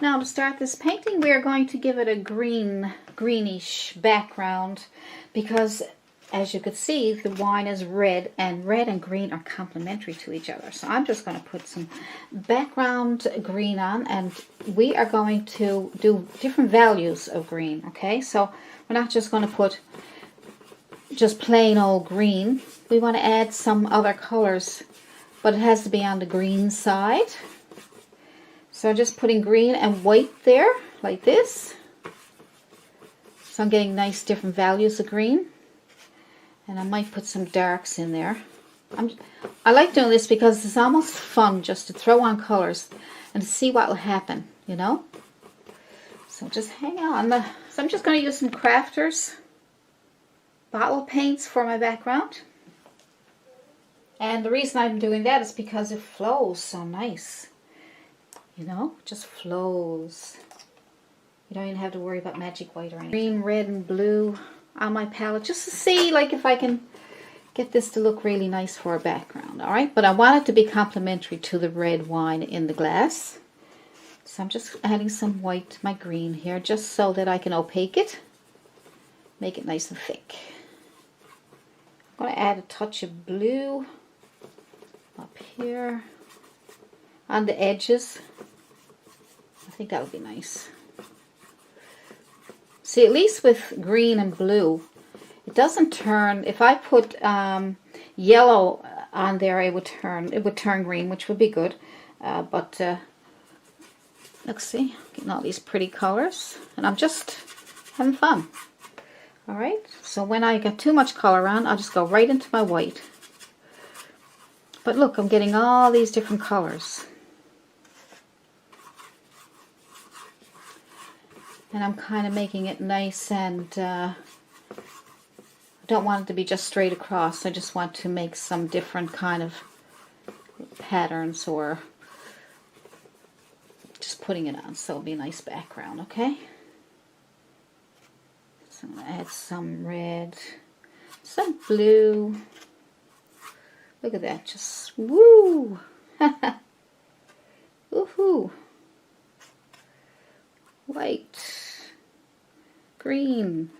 Now to start this painting, we are going to give it a greenish background because as you could see, the wine is red and green are complementary to each other. So I'm just going to put some background green on, and we are going to do different values of green, okay? So we're not just going to put just plain old green. We want to add some other colors, but it has to be on the green side. So I'm just putting green and white there, like this. So I'm getting nice different values of green. And I might put some darks in there. I like doing this because it's almost fun just to throw on colors and see what will happen, you know. So just hang on. So I'm just going to use some Crafters bottle paints for my background. And the reason I'm doing that is because it flows so nice. You know, it just flows. You don't even have to worry about magic white or anything. Green, red, and blue on my palette just to see like if I can get this to look really nice for a background. Alright, but I want it to be complementary to the red wine in the glass. So I'm just adding some white to my green here just so that I can opaque it. Make it nice and thick. I'm going to add a touch of blue up here on the edges. I think that would be nice. See, at least with green and blue, it doesn't turn. If I put yellow on there, it would turn green, which would be good. But let's see, getting all these pretty colors, and I'm just having fun. All right. So when I get too much color on, I'll just go right into my white. But look, I'm getting all these different colors. And I'm kind of making it nice, and I don't want it to be just straight across. I just want to make some different kind of patterns, or just putting it on so it'll be a nice background, okay? So I'm going to add some red, some blue. Look at that, just woo! Woohoo! White, green.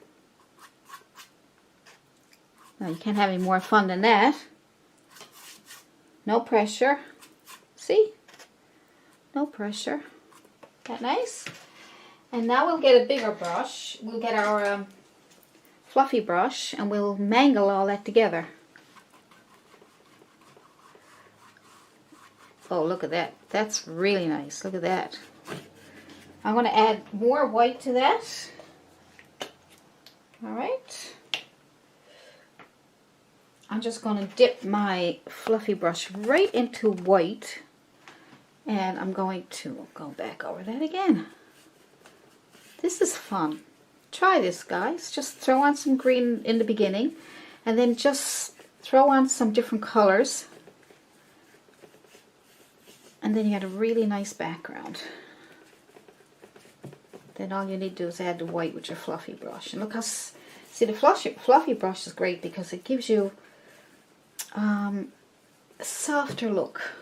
Now you can't have any more fun than that. No pressure. See? No pressure. That nice? And now we'll get a bigger brush. We'll get our fluffy brush and we'll mangle all that together. Oh, look at that. That's really nice. Look at that. I'm going to add more white to that. Alright. I'm just going to dip my fluffy brush right into white. And I'm going to go back over that again. This is fun. Try this, guys. Just throw on some green in the beginning. And then just throw on some different colors. And then you get a really nice background. Then all you need to do is add the white with your fluffy brush. And look how, see, the fluffy brush is great because it gives you a softer look.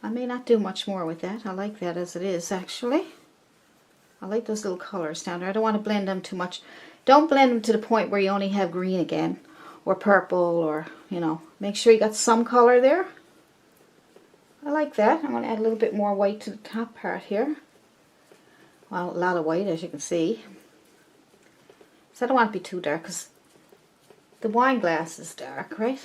I may not do much more with that. I like that as it is, actually. I like those little colors down there. I don't want to blend them too much. Don't blend them to the point where you only have green again, or purple, or, you know, make sure you got some color there. I like that. I'm going to add a little bit more white to the top part here. Well, a lot of white, as you can see. So I don't want it to be too dark because the wine glass is dark, right?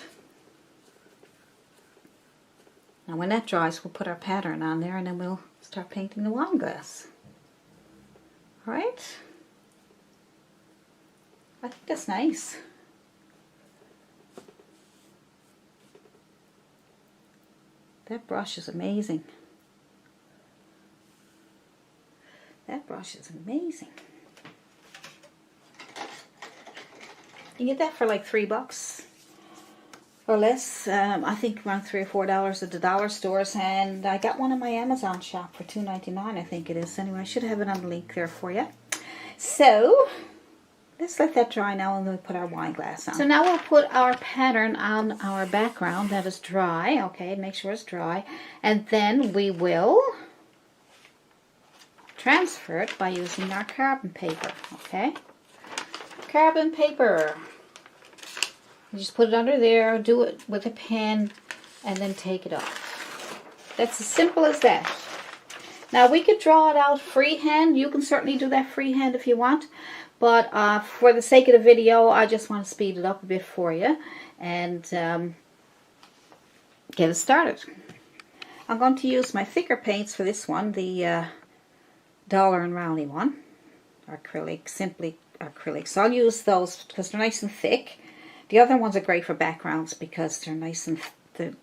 Now when that dries, we'll put our pattern on there and then we'll start painting the wine glass. Alright? I think that's nice. That brush is amazing. That brush is amazing. You get that for like $3 or less. I think around $3 or $4 at the dollar stores, and I got one in my Amazon shop for $2.99. I think it is. Anyway, I should have it on the link there for you. So let's let that dry now, and then we'll put our wine glass on. So now we'll put our pattern on our background that is dry. Okay, make sure it's dry, and then we will transfer it by using our carbon paper, okay? Carbon paper. You just put it under there, do it with a pen, and then take it off. That's as simple as that. Now we could draw it out freehand. You can certainly do that freehand if you want. But for the sake of the video, I just want to speed it up a bit for you and get it started. I'm going to use my thicker paints for this one, the Dollar and Rowney one, acrylic, simply acrylic. So I'll use those because they're nice and thick. The other ones are great for backgrounds because they're nice and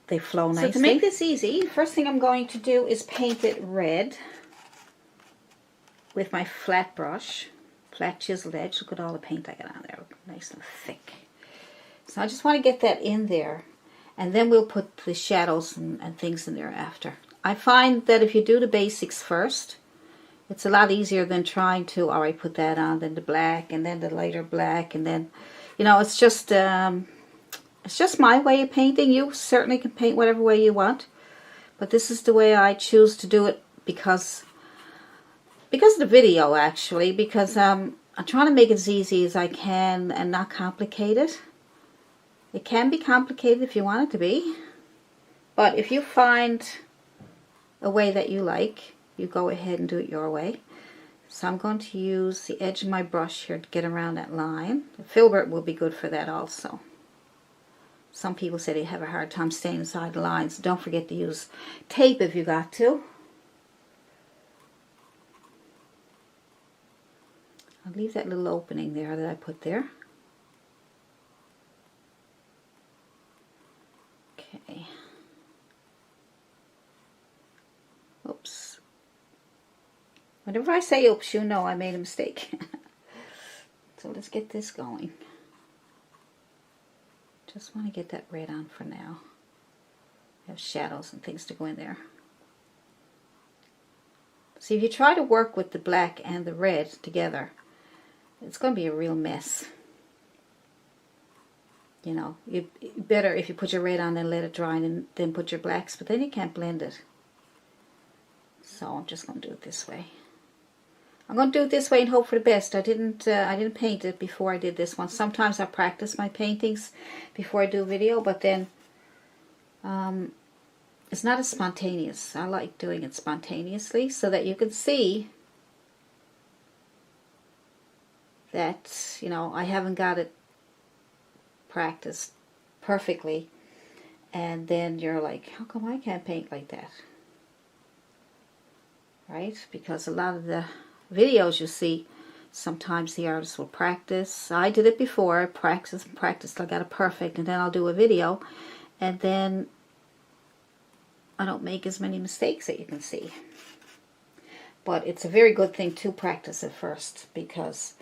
they flow nicely. So to make this easy, first thing I'm going to do is paint it red with my flat brush, flat chiseled edge. Look at all the paint I got on there, nice and thick. So I just want to get that in there, and then we'll put the shadows and things in there after. I find that if you do the basics first, it's a lot easier than trying to, all right, put that on, then the black, and then the lighter black, and then, you know, it's just my way of painting. You certainly can paint whatever way you want, but this is the way I choose to do it because of the video, actually, because I'm trying to make it as easy as I can and not complicate it. It can be complicated if you want it to be, but if you find a way that you like, you go ahead and do it your way. So I'm going to use the edge of my brush here to get around that line. The Filbert will be good for that also. Some people say they have a hard time staying inside the lines. Don't forget to use tape if you got to. I'll leave that little opening there that I put there. Okay. Oops. Whenever I say oops, you know I made a mistake. So let's get this going. Just want to get that red on for now. I have shadows and things to go in there. See, if you try to work with the black and the red together, it's going to be a real mess. You know, better if you put your red on and let it dry and then put your blacks, but then you can't blend it. So I'm just going to do it this way. I'm going to do it this way and hope for the best. I didn't paint it before I did this one. Sometimes I practice my paintings before I do a video, but then it's not as spontaneous. I like doing it spontaneously so that you can see that, you know, I haven't got it practiced perfectly, and then you're like, how come I can't paint like that? Right? Because a lot of the videos you see, sometimes the artist will practice. I did it before. I practiced and practiced. I got it perfect, and then I'll do a video, and then I don't make as many mistakes that you can see. But it's a very good thing to practice it first, because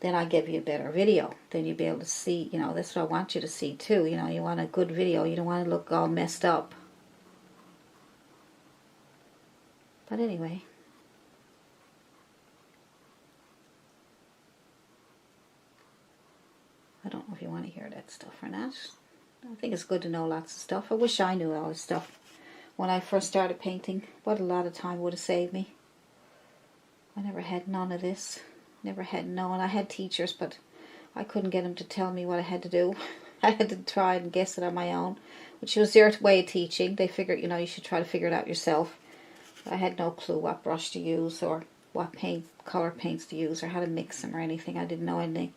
then I give you a better video. Then you'll be able to see, you know, that's what I want you to see too. You know, you want a good video. You don't want to look all messed up. But anyway. I don't know if you want to hear that stuff or not. I think it's good to know lots of stuff. I wish I knew all this stuff when I first started painting. What a lot of time would have saved me. I never had none of this. Never had known. I had teachers, but I couldn't get them to tell me what I had to do. I had to try and guess it on my own, which was their way of teaching. They figured, you know, you should try to figure it out yourself. I had no clue what brush to use or what color paints to use or how to mix them or anything. I didn't know anything.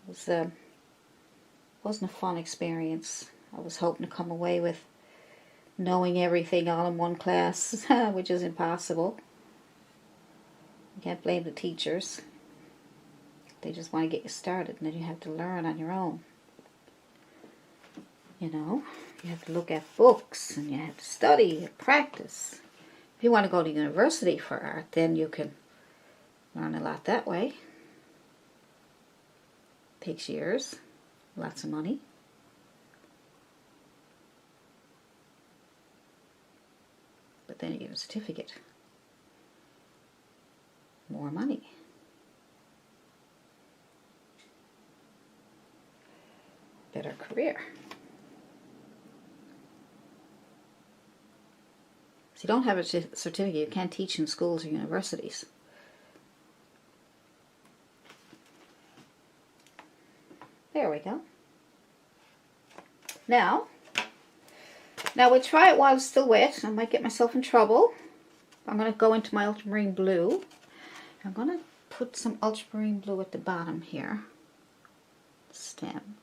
It wasn't a fun experience. I was hoping to come away with knowing everything all in one class, which is impossible. You can't blame the teachers. They just want to get you started, and then you have to learn on your own. You know, you have to look at books, and you have to study and practice. If you want to go to university for art, then you can learn a lot that way. Takes years, lots of money. But then you get a certificate. More money. Better career. If you don't have a certificate, you can't teach in schools or universities. There we go. Now we'll try it while it's still wet. I might get myself in trouble. I'm going to go into my ultramarine blue. I'm going to put some ultramarine blue at the bottom here. Stem.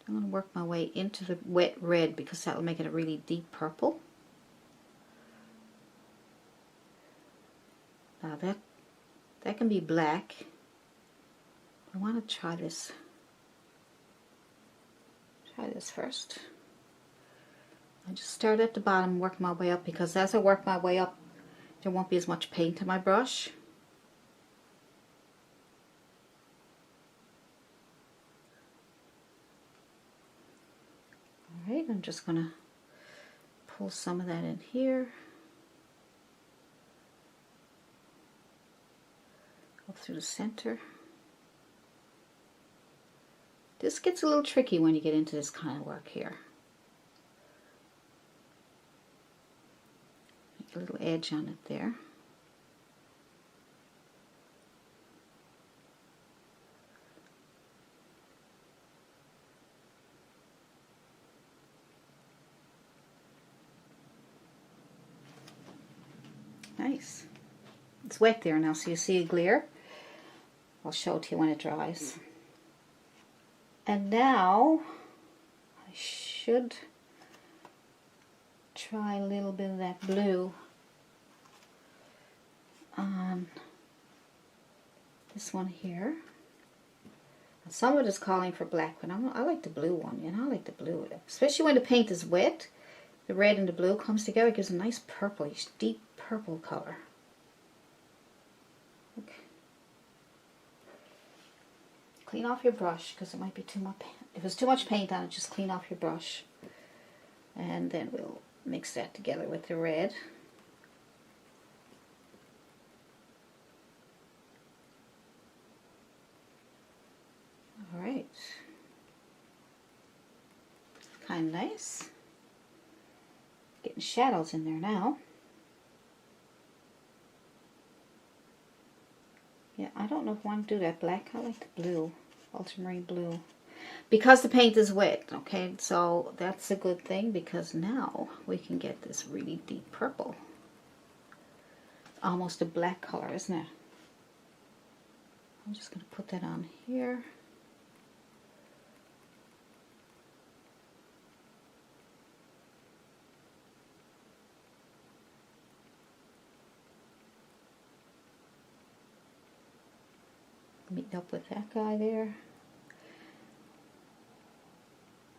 I'm going to work my way into the wet red because that will make it a really deep purple. Now that can be black. I want to try this. Try this first. I just start at the bottom and work my way up, because as I work my way up, there won't be as much paint on my brush. Alright, I'm just going to pull some of that in here. Up through the center. This gets a little tricky when you get into this kind of work here. Make a little edge on it there. Nice. It's wet there now, so you see a glare. I'll show it to you when it dries. And now I should try a little bit of that blue on this one here. And some of it is calling for black, but I like the blue one. You know, I like the blue, especially when the paint is wet. The red and the blue comes together, it gives a nice purplish, deep purple color. Okay. Clean off your brush because it might be too much paint. If there's too much paint on it, just clean off your brush. And then we'll mix that together with the red. Alright. Kind of nice. Getting shadows in there now. Yeah, I don't know if I want to do that black. I like the blue, ultramarine blue. Because the paint is wet, okay? So that's a good thing, because now we can get this really deep purple. Almost a black color, isn't it? I'm just going to put that on here. Meet up with that guy there.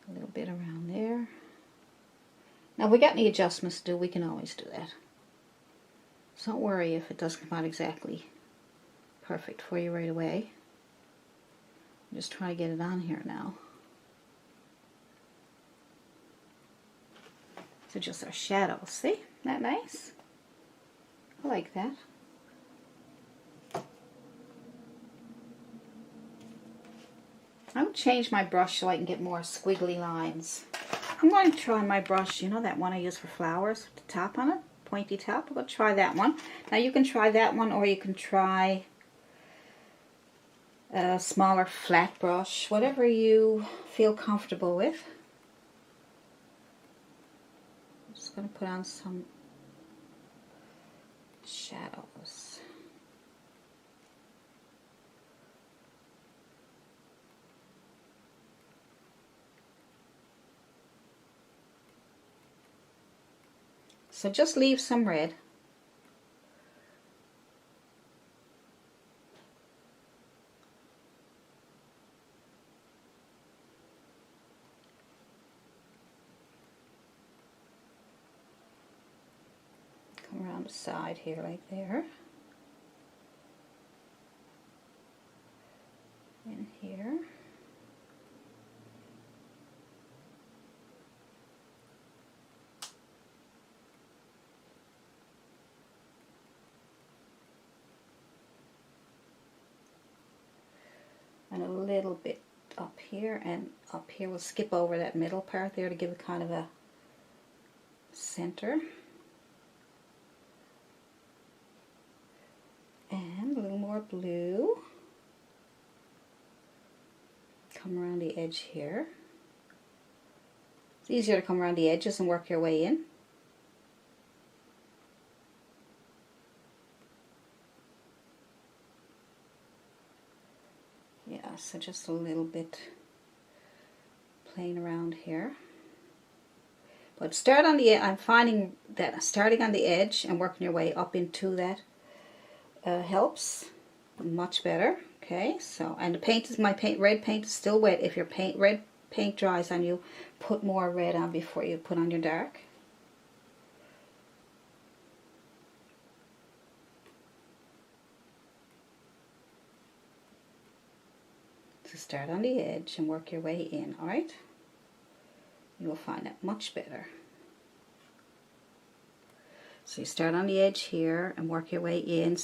A little bit around there. Now, if we got any adjustments to do, we can always do that. So don't worry if it doesn't come out exactly perfect for you right away. Just try to get it on here now. So just our shadows. See? Isn't that nice? I like that. I'm going to change my brush so I can get more squiggly lines. I'm going to try my brush, you know that one I use for flowers with the top on it? Pointy top. I'm going to try that one. Now you can try that one, or you can try a smaller flat brush, whatever you feel comfortable with. I'm just going to put on some shadows. So just leave some red. Come around the side here like there. In here. And a little bit up here, and up here we'll skip over that middle part there to give it kind of a center. And a little more blue. Come around the edge here. It's easier to come around the edges and work your way in. Yeah, so just a little bit playing around here. But start on the, I'm finding that starting on the edge and working your way up into that helps much better. Okay, so, and the paint is, red paint is still wet. If your red paint dries on you, put more red on before you put on your dark. So start on the edge and work your way in, alright? You will find it much better. So you start on the edge here and work your way in.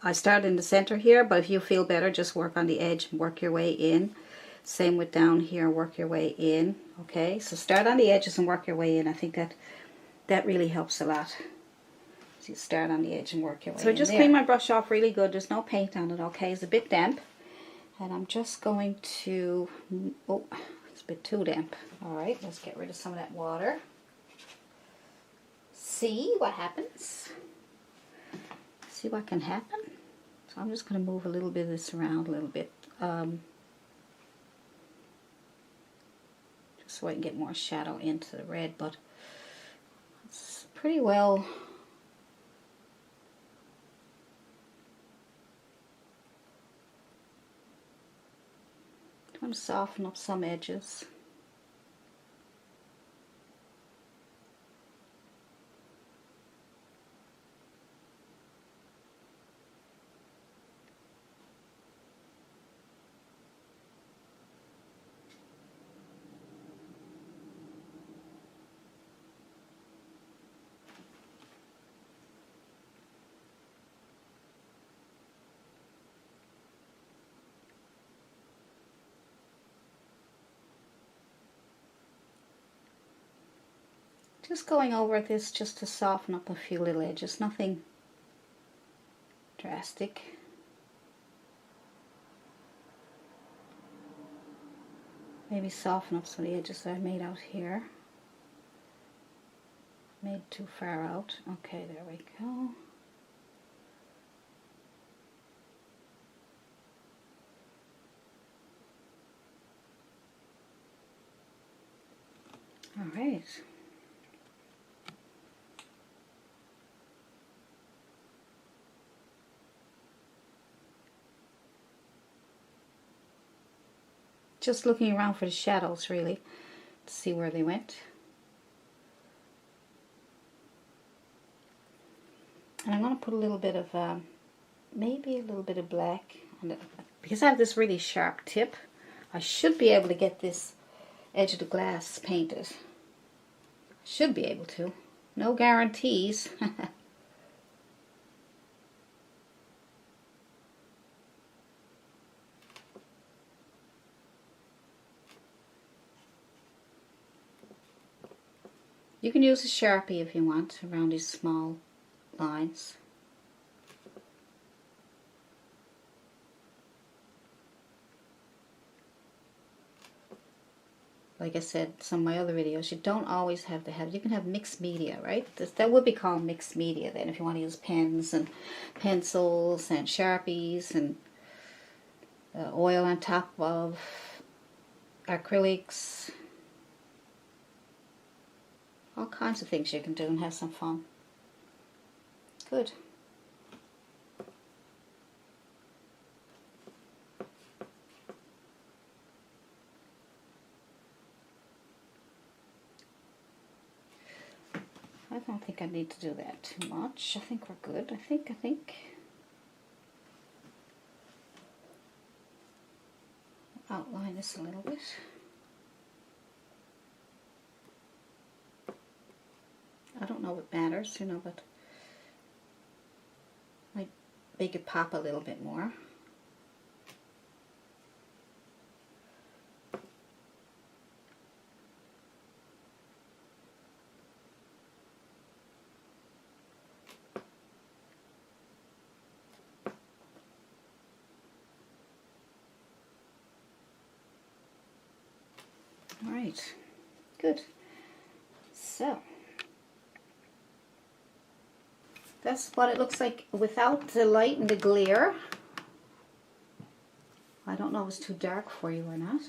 I start in the center here, but if you feel better, just work on the edge and work your way in. Same with down here, work your way in. Okay, so start on the edges and work your way in. I think that really helps a lot. So you start on the edge and work your way in. So just clean my brush off really good. There's no paint on it, okay? It's a bit damp. And I'm just going to, oh, it's a bit too damp. Alright, let's get rid of some of that water. See what happens. See what can happen. So I'm just going to move a little bit of this around a little bit. Just so I can get more shadow into the red, but it's pretty well. I'm going to soften up some edges. Just going over this just to soften up a few little edges, nothing drastic. Maybe soften up some of the edges that I made out here. Made too far out. Okay, there we go. All right. Just looking around for the shadows, really, to see where they went. And I'm going to put a little bit of, maybe a little bit of black on it. Because I have this really sharp tip, I should be able to get this edge of the glass painted. Should be able to. No guarantees. You can use a Sharpie if you want around these small lines. Like I said, some of my other videos, you don't always have to have, you can have mixed media, right? That would be called mixed media then, if you want to use pens and pencils and Sharpies and oil on top of acrylics. All kinds of things you can do and have some fun. Good. I don't think I need to do that too much. I think we're good. I think. Outline this a little bit. I don't know what matters, you know, but might make it pop a little bit more. All right, good. So that's what it looks like without the light and the glare. I don't know if it's too dark for you or not.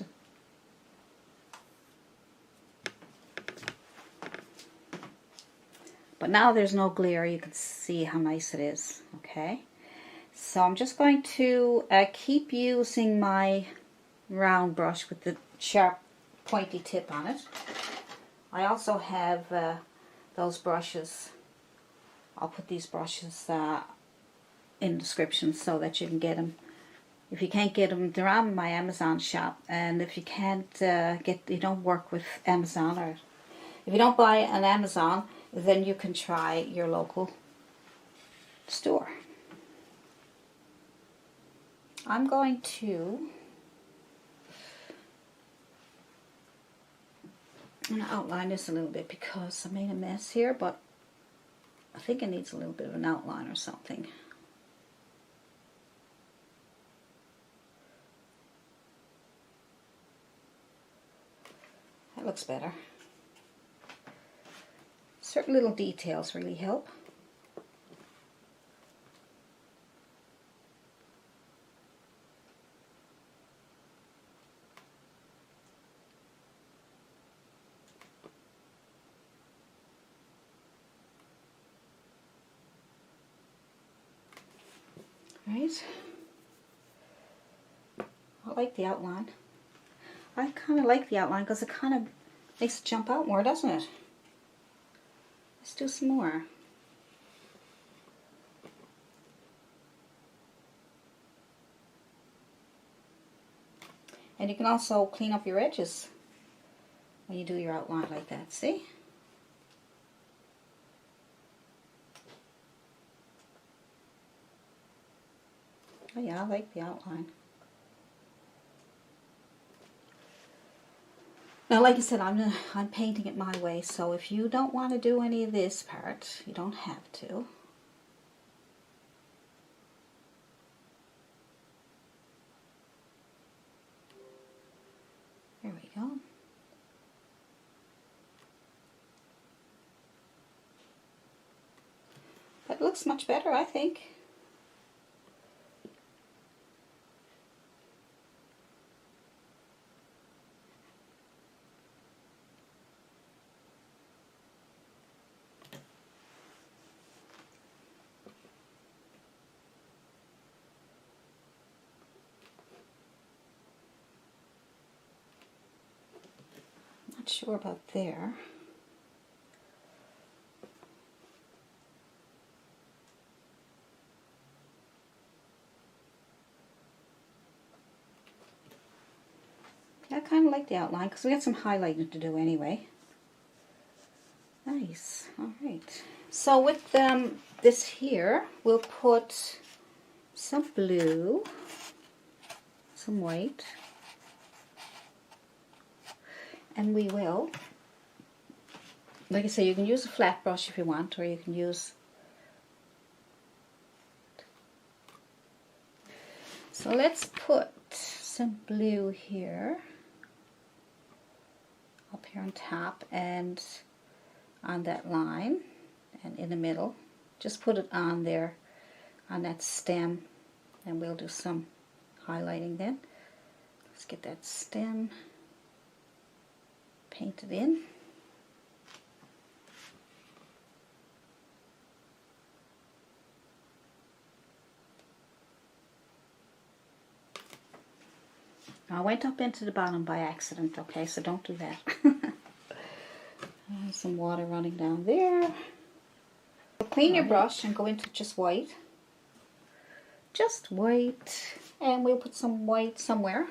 But now there's no glare, you can see how nice it is, okay? So I'm just going to keep using my round brush with the sharp pointy tip on it. I also have those brushes. I'll put these brushes in the description so that you can get them. If you can't get them, they're on my Amazon shop. And if you can't you don't work with Amazon, or if you don't buy on Amazon, then you can try your local store. I'm going to outline this a little bit because I made a mess here, but I think it needs a little bit of an outline or something. That looks better. Certain little details really help. Right. I like the outline. I kind of like the outline because it kind of makes it jump out more, doesn't it? Let's do some more. And you can also clean up your edges when you do your outline like that, see? Oh yeah, I like the outline. Now, like I said, I'm painting it my way, so if you don't want to do any of this part, you don't have to. There we go. That looks much better, I think. Not sure about there. I kind of like the outline because we got some highlighting to do anyway. Nice. All right. So with this here, we'll put some blue, some white, and we will, like I say, you can use a flat brush if you want, or you can use. So let's put some blue here, up here on top and on that line and in the middle. Just put it on there, on that stem, and we'll do some highlighting then. Let's get that stem painted in. I went up into the bottom by accident, okay, so don't do that. Some water running down there. Clean your brush and go into just white. Just white. And we'll put some white somewhere.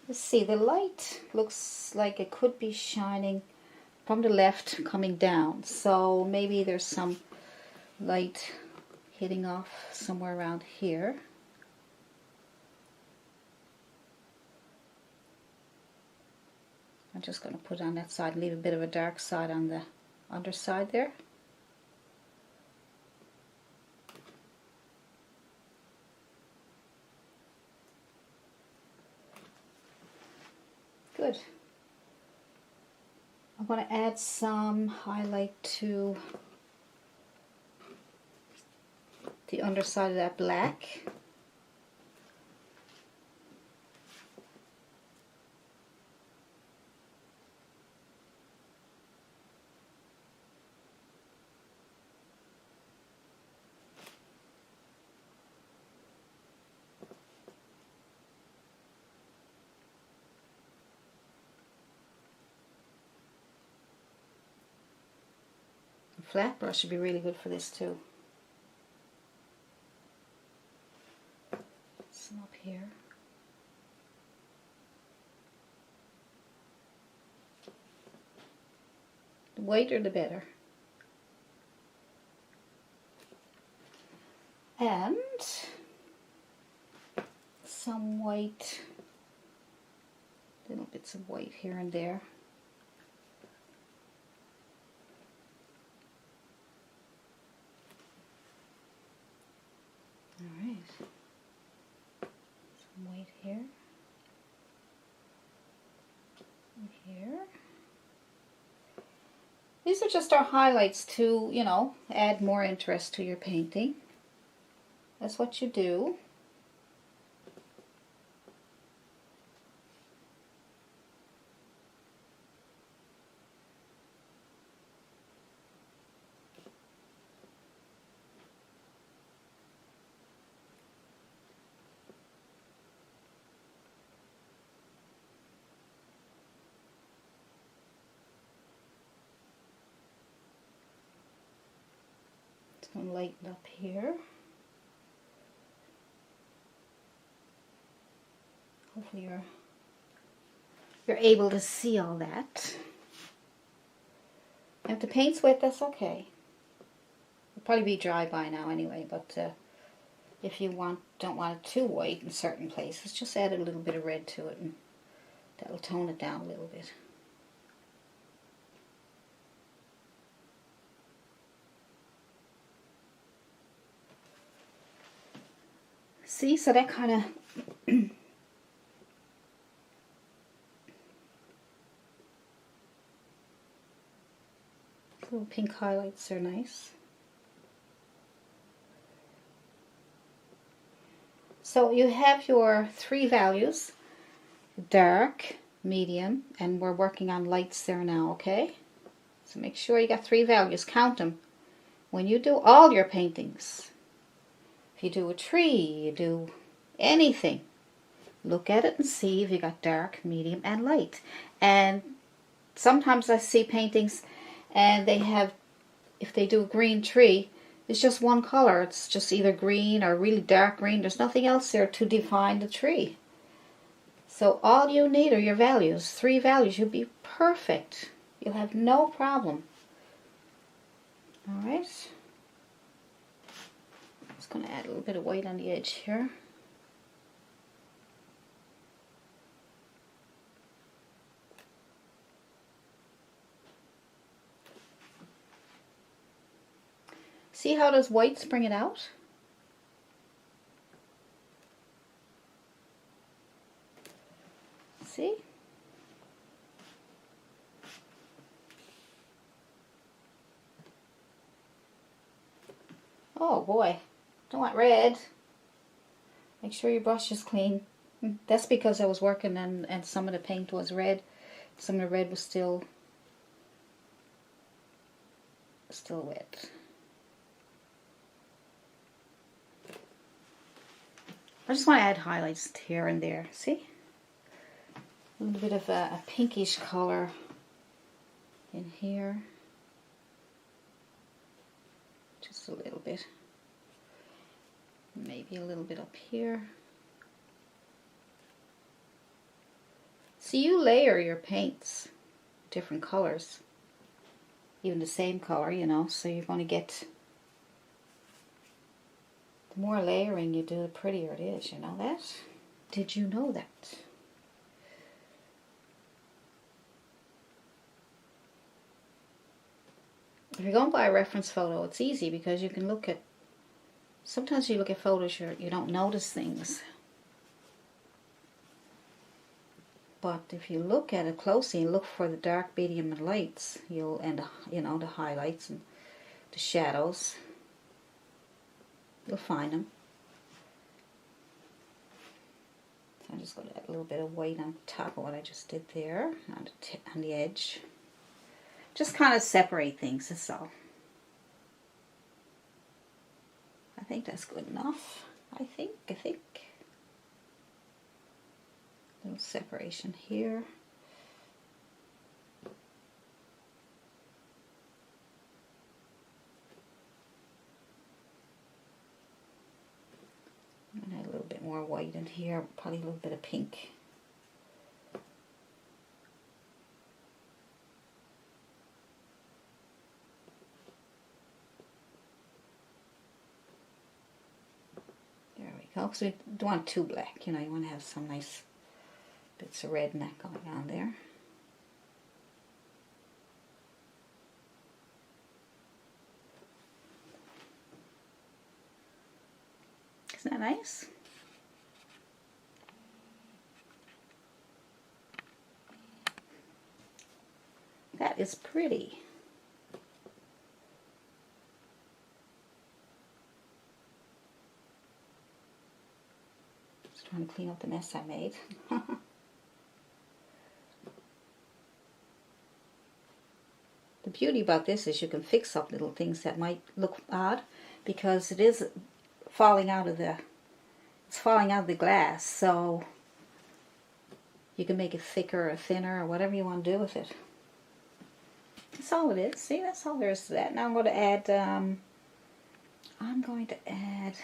Let's see, the light looks like it could be shining from the left coming down. So maybe there's some light hitting off somewhere around here. I'm just going to put it on that side and leave a bit of a dark side on the underside there. Good. I'm going to add some highlight to the underside of that black. Flat brush would be really good for this too. Some up here. The whiter the better. And some white, little bits of white here and there. Alright, some white here, and here. These are just our highlights to, you know, add more interest to your painting. That's what you do. And lighten up here. Hopefully you're able to see all that. If the paint's wet, that's okay. It'll probably be dry by now anyway, but if you don't want it too white in certain places, just add a little bit of red to it and that'll tone it down a little bit. See, so that kind of little pink highlights are nice. So you have your three values, dark, medium, and we're working on lights there now, okay? So make sure you got three values, count them. When you do all your paintings, if you do a tree, you do anything, look at it and see if you got dark, medium, and light. And sometimes I see paintings and they have, if they do a green tree, it's just one color. It's just either green or really dark green. There's nothing else there to define the tree. So all you need are your values. Three values. You'll be perfect. You'll have no problem. Alright. Just going to add a little bit of white on the edge here. See how those whites bring it out? See? Oh boy, don't want red. Make sure your brush is clean. That's because I was working and some of the paint was red. Some of the red was still wet. I just want to add highlights here and there. See? A little bit of a pinkish color in here. Just a little bit. Maybe a little bit up here. So you layer your paints, different colors. Even the same color, you know, so you're going to get... The more layering you do, the prettier it is, you know that? Did you know that? If you're going by a reference photo, it's easy because you can look at... Sometimes you look at photos, you don't notice things. but if you look at it closely and look for the dark, medium, and lights, you'll end up, you know, the highlights and the shadows, you'll find them. So I'm just going to add a little bit of white on top of what I just did there, on the edge. Just kind of separate things, that's all. I think that's good enough. I think. A little separation here. I'm going to add a little bit more white in here, probably a little bit of pink. There we go, because we don't want too black, you know, you want to have some nice bits of red and that going on there. Isn't that nice? That is pretty. Just trying to clean up the mess I made. The beauty about this is you can fix up little things that might look odd, because it is falling out of the glass, so you can make it thicker or thinner or whatever you want to do with it. That's all it is. See, that's all there is to that. Now I'm going to add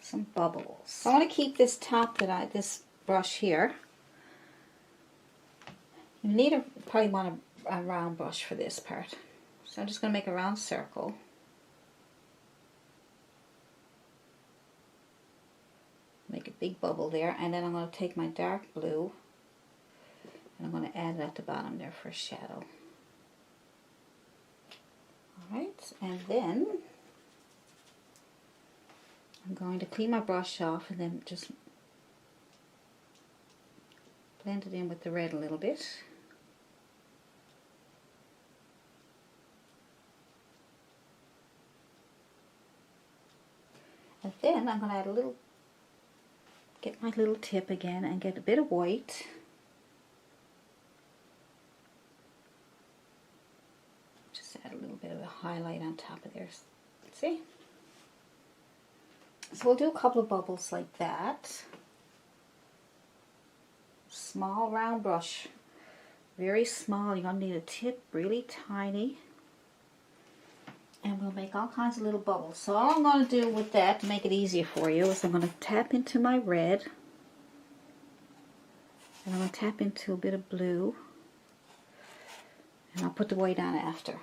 some bubbles. I want to keep this top this brush here. You probably want a round brush for this part. So I'm just going to make a round circle. Make a big bubble there, and then I'm going to take my dark blue and I'm going to add it at the bottom there for a shadow. Alright, and then I'm going to clean my brush off and then just blend it in with the red a little bit. And then I'm going to add get my little tip again and get a bit of white. Just add a little bit of a highlight on top of there. See? So we'll do a couple of bubbles like that. Small round brush. Very small. You're going to need a tip really tiny. And we'll make all kinds of little bubbles. So all I'm going to do with that to make it easier for you is I'm going to tap into my red. And I'm going to tap into a bit of blue. And I'll put the white on after.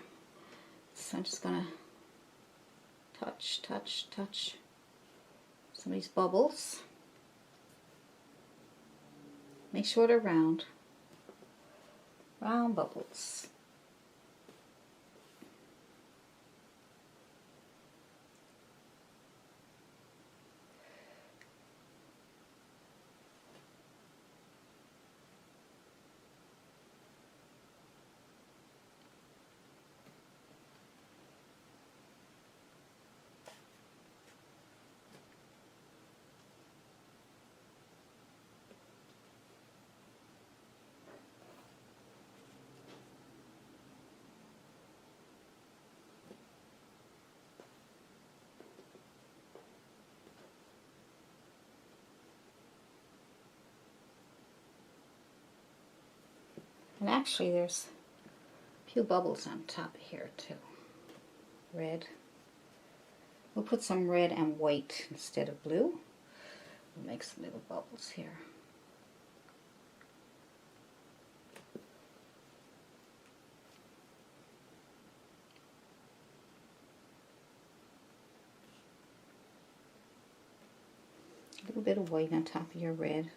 So I'm just going to touch some of these bubbles. Make sure they're round. Round bubbles. And actually there's a few bubbles on top of here too. Red. We'll put some red and white instead of blue. We'll make some little bubbles here. A little bit of white on top of your red.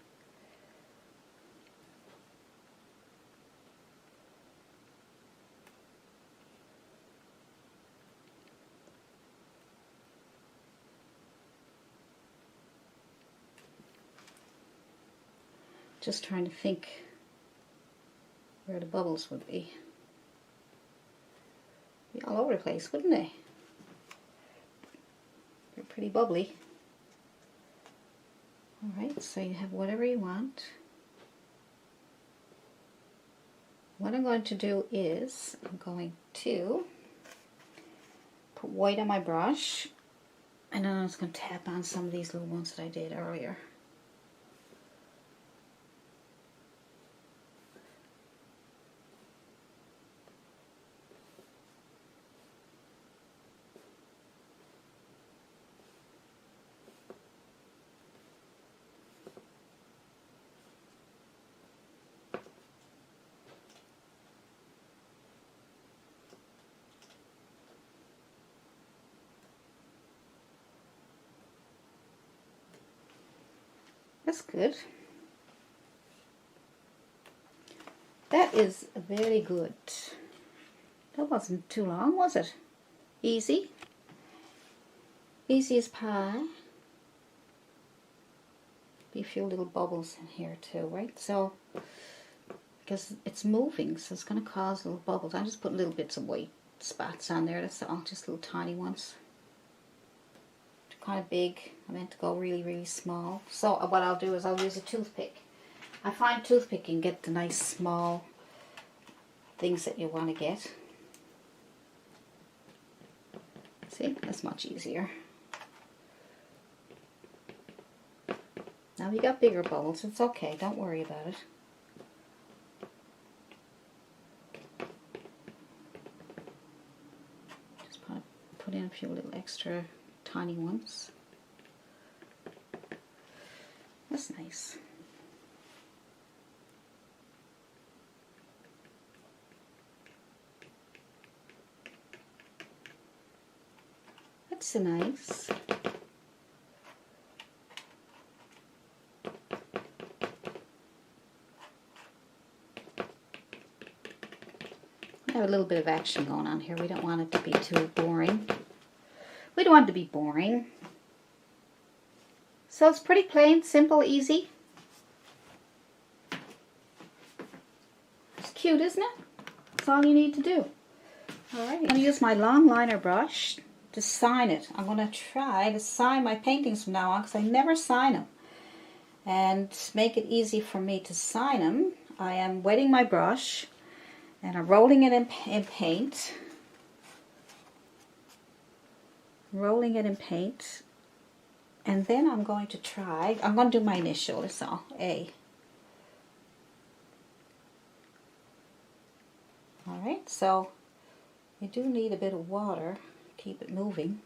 Just trying to think where the bubbles would be. Be all over the place, wouldn't they? They're pretty bubbly. Alright, so you have whatever you want. What I'm going to do is, I'm going to put white on my brush, and then I'm just going to tap on some of these little ones that I did earlier. That's good. That is very good. That wasn't too long, was it? Easy. Easy as pie. Be a few little bubbles in here too, right? So, because it's moving, so it's going to cause little bubbles. I just put little bits of white spots on there. That's all, just little tiny ones. Kind of big. I meant to go really, really small. So what I'll do is I'll use a toothpick. I find toothpick can get the nice small things that you want to get. See, that's much easier. Now we got bigger bubbles. It's okay. Don't worry about it. Just put in a few little extra tiny ones. That's nice. That's nice. We have a little bit of action going on here. We don't want it to be too boring. We don't want it to be boring. So it's pretty plain, simple, easy. It's cute, isn't it? That's all you need to do. Alright, I'm going to use my long liner brush to sign it. I'm going to try to sign my paintings from now on because I never sign them. And to make it easy for me to sign them, I am wetting my brush and I'm rolling it in paint. Rolling it in paint, and then I'm going to do my initial, that's all, A. Alright, so you do need a bit of water to keep it moving.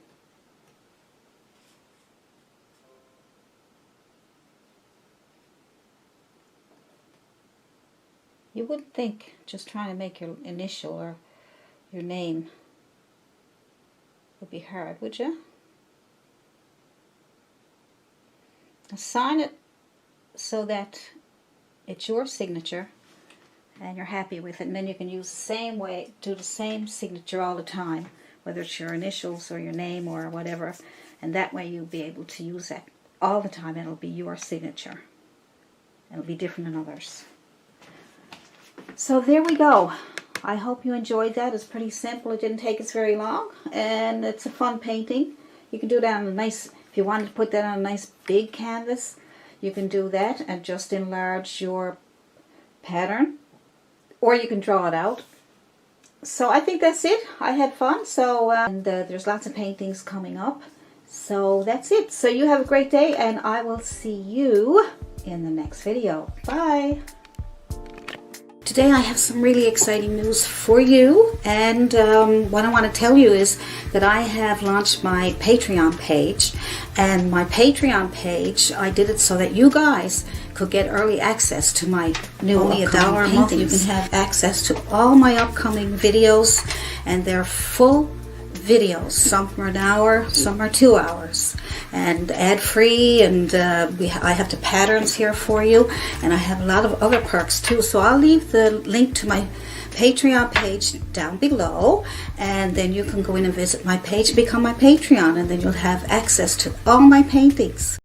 You wouldn't think just trying to make your initial or your name would be hard, would you? Sign it so that it's your signature and you're happy with it, and then you can use the same way, do the same signature all the time, whether it's your initials or your name or whatever, and that way you'll be able to use that all the time and it'll be your signature. It'll be different than others. So there we go. I hope you enjoyed that. It's pretty simple. It didn't take us very long, and it's a fun painting. You can do that on a nice, if you wanted to put that on a nice big canvas, you can do that and just enlarge your pattern, or you can draw it out. So I think that's it. I had fun. So there's lots of paintings coming up. So that's it. So you have a great day, and I will see you in the next video. Bye. Today I have some really exciting news for you, and what I want to tell you is that I have launched my Patreon page, and my Patreon page, I did it so that you guys could get early access to my new only $1 a month. You can have access to all my upcoming videos, and they're full videos. Some are an hour, some are 2 hours, and ad-free, and I have the patterns here for you, and I have a lot of other perks too. So I'll leave the link to my Patreon page down below, and then you can go in and visit my page, become my Patreon, and then you'll have access to all my paintings.